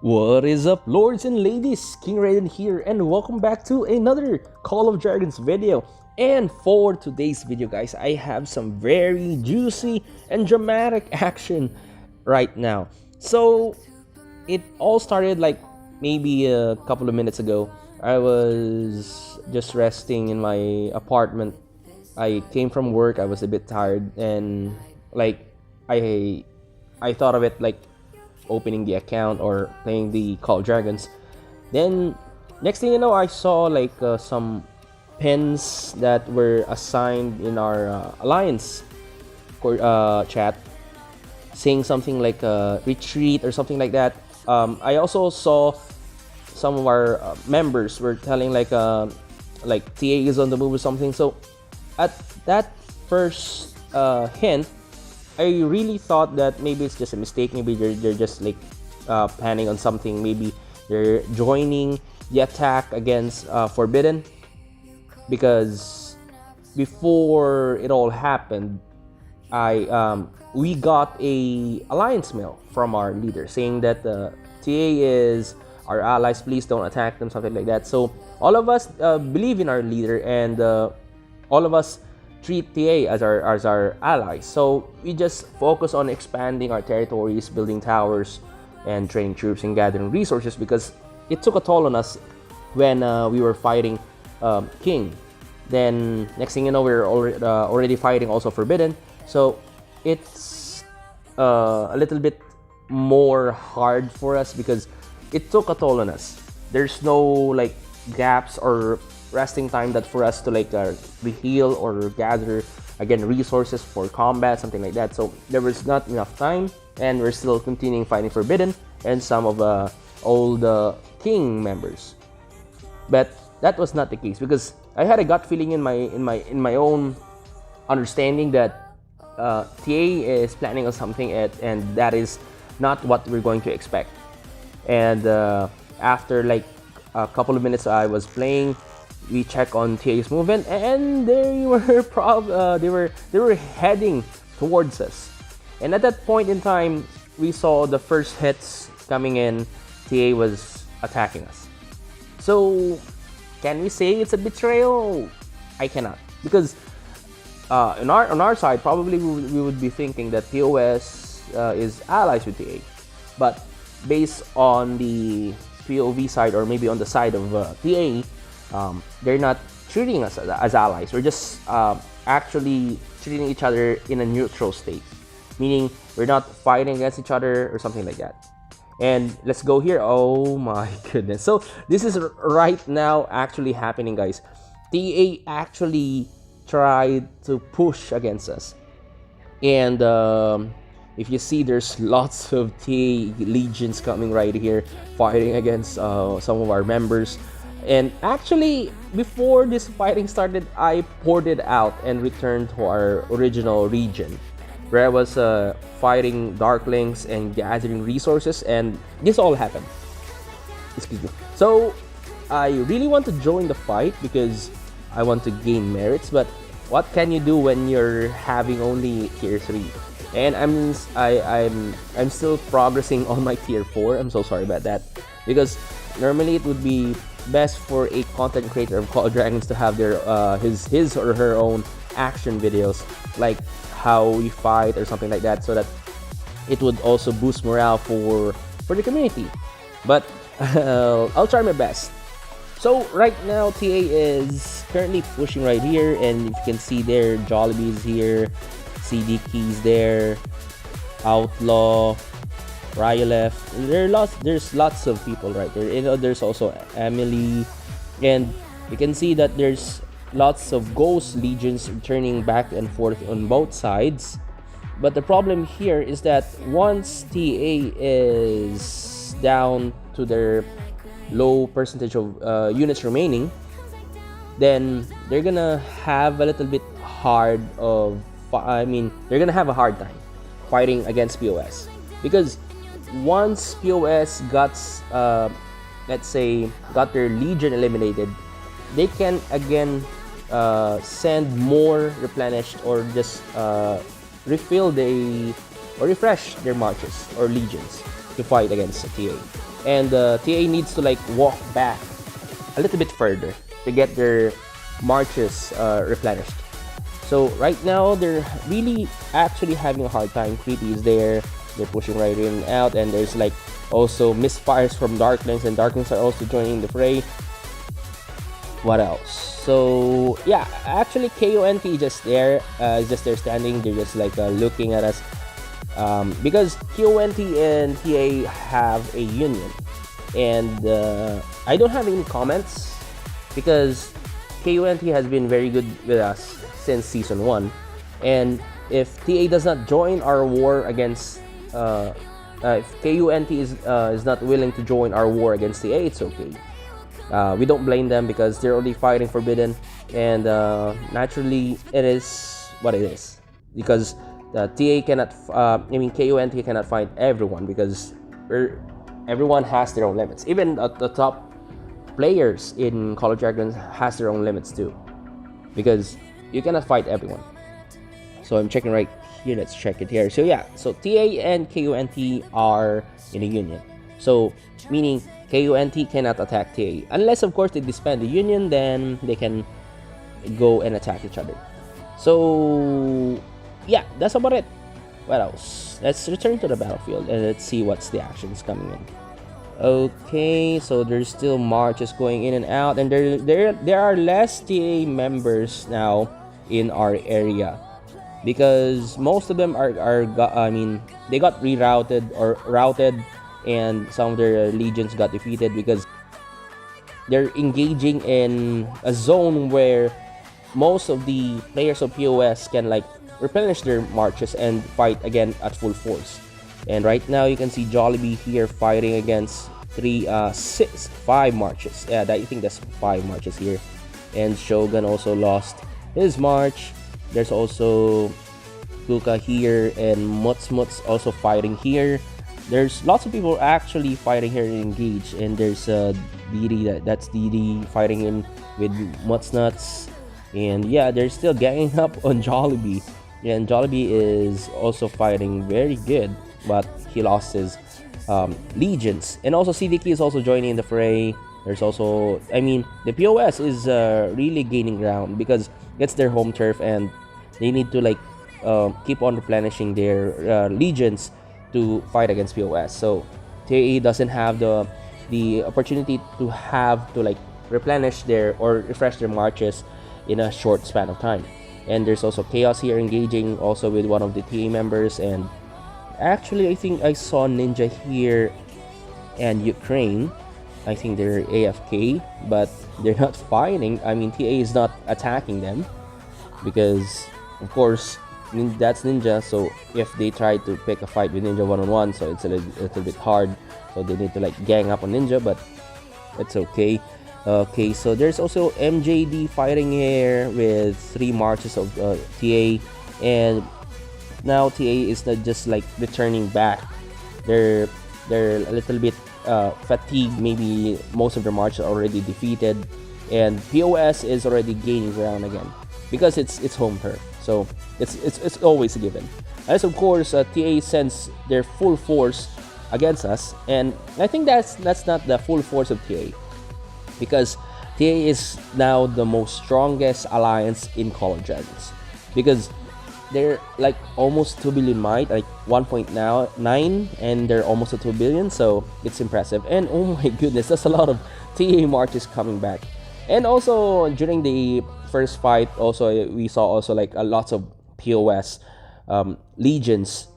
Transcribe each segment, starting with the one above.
What is up, lords and ladies? King Raiden here, and welcome back to another Call of Dragons video. And for today's video, guys, I have some very juicy and dramatic action right now. So it all started like maybe a couple of minutes ago. I was just resting in my apartment. I came from work. I was a bit tired, and like I thought of it like opening the account or playing the Call of Dragons. Then next thing you know, I saw like some pins that were assigned in our alliance chat, saying something like retreat or something like that. I also saw some of our members were telling like TA is on the move or something. So at that first hint, I really thought that maybe it's just a mistake. Maybe they're just like planning on something. Maybe they're joining the attack against Forbidden, because before it all happened, we got a alliance mail from our leader saying that TA is our allies. Please don't attack them, something like that. So all of us believe in our leader, and all of us treat TA as our allies. So we just focus on expanding our territories, building towers, and training troops and gathering resources, because it took a toll on us when we were fighting King. Then next thing you know, we're already fighting also Forbidden. So it's a little bit more hard for us because it took a toll on us. There's no like gaps or resting time that for us to like reheal or gather again resources for combat, something like that. So there was not enough time, and we're still continuing fighting Forbidden and some of old King members. But that was not the case, because I had a gut feeling in my own understanding that TA is planning on something, and that is not what we're going to expect. And after like a couple of minutes I was playing, we check on TA's movement, and they were they were heading towards us. And at that point in time, we saw the first hits coming in. TA was attacking us. So can we say it's a betrayal? I cannot, because on our side, probably we would be thinking that POS is allies with TA, but based on the POV side, or maybe on the side of TA, they're not treating us as allies. We're just actually treating each other in a neutral state, meaning we're not fighting against each other or something like that. And let's go here. Oh my goodness. So this is right now actually happening, guys. TA actually tried to push against us. And if you see, there's lots of TA legions coming right here, fighting against some of our members. And actually, before this fighting started, I ported out and returned to our original region, where I was fighting Darklings and gathering resources, and this all happened. Excuse me. So I really want to join the fight because I want to gain merits, but what can you do when you're having only tier 3? And I'm still progressing on my tier 4. I'm so sorry about that, because normally it would be best for a content creator of Call of Dragons to have their his or her own action videos, like how we fight or something like that, so that it would also boost morale for the community. But I'll try my best. So right now TA is currently pushing right here, and if you can see there, Jollibee's here, CD Keys there, Outlaw, Ryolef. There's lots of people right there. You know, there's also Emily, and you can see that there's lots of ghost legions turning back and forth on both sides. But the problem here is that once TA is down to their low percentage of units remaining, then they're gonna have a little bit hard of they're gonna have a hard time fighting against POS, because once POS got let's say got their legion eliminated, they can again send more replenished, or just refresh their marches or legions to fight against TA. and TA needs to like walk back a little bit further to get their marches replenished. So right now they're really actually having a hard time. Creepy is there, they're pushing right in and out, and there's like also misfires from Darklings, and Darklings are also joining the fray. What else? So yeah, actually KUNT just there, is just there standing. They're just like looking at us, because KUNT and TA have a union, and I don't have any comments because KUNT has been very good with us since season 1, and if TA does not join our war against if KUNT is not willing to join our war against TA, it's okay. We don't blame them because they're only fighting Forbidden, and naturally it is what it is, because TA cannot KUNT cannot fight everyone because everyone has their own limits. Even the top players in Call of Dragons has their own limits too, because you cannot fight everyone. So I'm checking right here, let's check it here. So yeah, so TA and KUNT are in a union, so meaning KUNT cannot attack TA unless of course they disband the union, then they can go and attack each other. So yeah, that's about it. What else? Let's return to the battlefield and let's see what's the actions coming in. Okay, so there's still marches going in and out, and there are less TA members now in our area because most of them they got rerouted or routed, and some of their legions got defeated because they're engaging in a zone where most of the players of POS can like replenish their marches and fight again at full force. And right now you can see Jollibee here fighting against 5 marches. Yeah, I think that's 5 marches here. And Shogun also lost his march. There's also Kuka here, and Muts also fighting here. There's lots of people actually fighting here in Engage, and there's Didi, that's Didi fighting in with Mutsnuts. And yeah, they're still ganging up on Jollibee, and Jollibee is also fighting very good, but he lost his legions. And also CDK is also joining the fray. There's also, the POS is really gaining ground because it's their home turf, and they need to like keep on replenishing their legions to fight against POS. So TA doesn't have the opportunity to have to like replenish their or refresh their marches in a short span of time. And there's also Chaos here engaging also with one of the TA members, and actually I think I saw Ninja here and Ukraine. I think they're AFK, but they're not fighting. TA is not attacking them because of course that's Ninja, so if they try to pick a fight with Ninja one-on-one, so it's a little bit hard, so they need to like gang up on Ninja, but it's okay. Okay, so there's also MJD fighting here with 3 marches of TA, and now TA is not just like returning back. They're a little bit fatigued. Maybe most of their marches are already defeated, and POS is already gaining ground again because it's home turf. So it's always a given. As of course, TA sends their full force against us, and I think that's not the full force of TA, because TA is now the most strongest alliance in Call of Dragons, because they're like almost 2 billion might, like 1.9, and they're almost at 2 billion, so it's impressive. And oh my goodness, that's a lot of TA marches coming back. And also during the first fight, also we saw also like lots of POS legions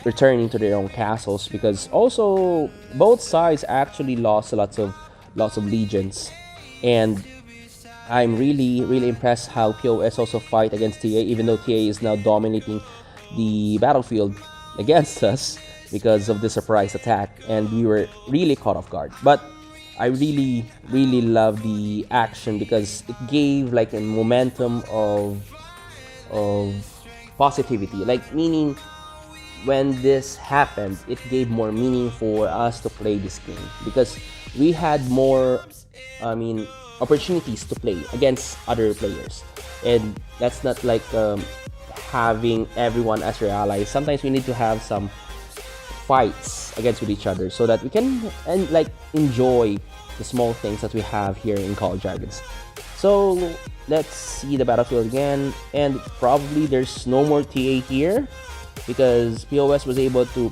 returning to their own castles, because also both sides actually lost lots of legions. And I'm really impressed how POS also fight against TA, even though TA is now dominating the battlefield against us because of the surprise attack, and we were really caught off guard. But I really love the action because it gave like a momentum of positivity, like meaning when this happened, it gave more meaning for us to play this game, because we had more opportunities to play against other players, and that's not like having everyone as your ally. Sometimes we need to have some fights against with each other, so that we can like enjoy the small things that we have here in Call of Dragons. So let's see the battlefield again, and probably there's no more TA here because POS was able to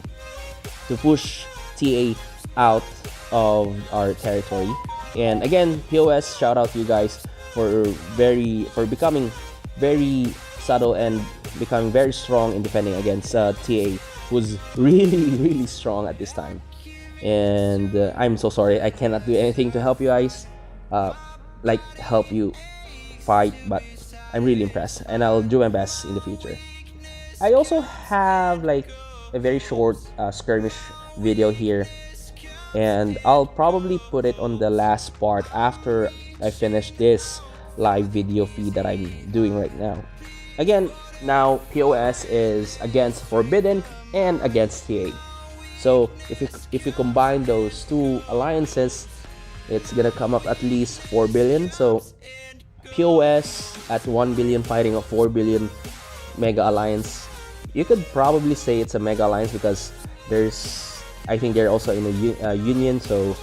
push TA out of our territory. And again, POS, shout out to you guys for becoming very subtle and becoming very strong in defending against TA, who's really strong at this time. And I'm so sorry, I cannot do anything to help you guys, like help you fight, but I'm really impressed and I'll do my best in the future. I also have like a very short skirmish video here, and I'll probably put it on the last part after I finish this live video feed that I'm doing right now. Again, now POS is against Forbidden and against TA. So if you combine those two alliances, it's gonna come up at least 4 billion. So POS at 1 billion fighting a 4 billion mega alliance. You could probably say it's a mega alliance because I think they're also in a union, so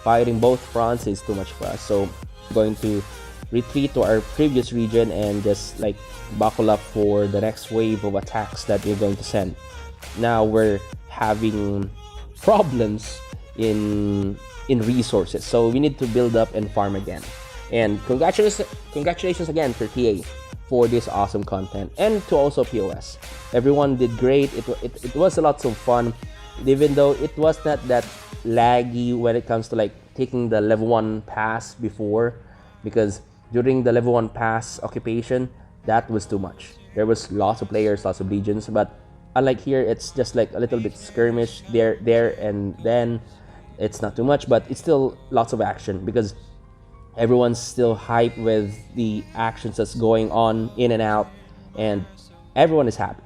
fighting both fronts is too much for us. So we're going to retreat to our previous region and just like buckle up for the next wave of attacks that we're going to send. Now we're having problems in resources, so we need to build up and farm again. And congratulations again for TA for this awesome content, and to also POS. Everyone did great. It was a lot of fun, even though it was not that laggy when it comes to like taking the level 1 pass before, because during the level 1 pass occupation, that was too much. There was lots of players, lots of legions, but unlike here, it's just like a little bit skirmish there and then. It's not too much, but it's still lots of action because everyone's still hyped with the actions that's going on in and out, and everyone is happy.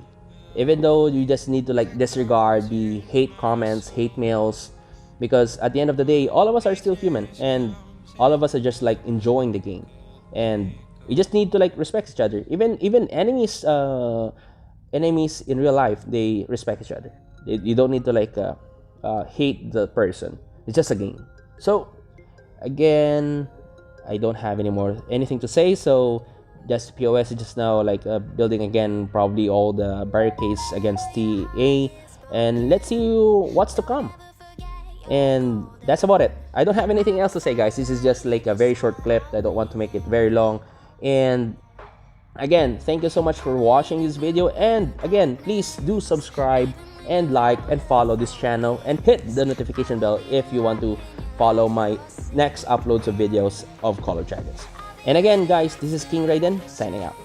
Even though you just need to like disregard the hate comments, hate mails, because at the end of the day, all of us are still human and all of us are just like enjoying the game, and we just need to like respect each other. Even enemies in real life, they respect each other. You don't need to like hate the person. It's just a game. So again, I don't have anything to say, so just POS is just now like building again probably all the barricades against TA, and let's see what's to come. And that's about it. I don't have anything else to say, guys. This is just like a very short clip. I don't want to make it very long. And again, thank you so much for watching this video, and again, please do subscribe and like and follow this channel and hit the notification bell if you want to follow my next uploads of videos of Call of Dragons. And again, guys, this is King Raiden signing out.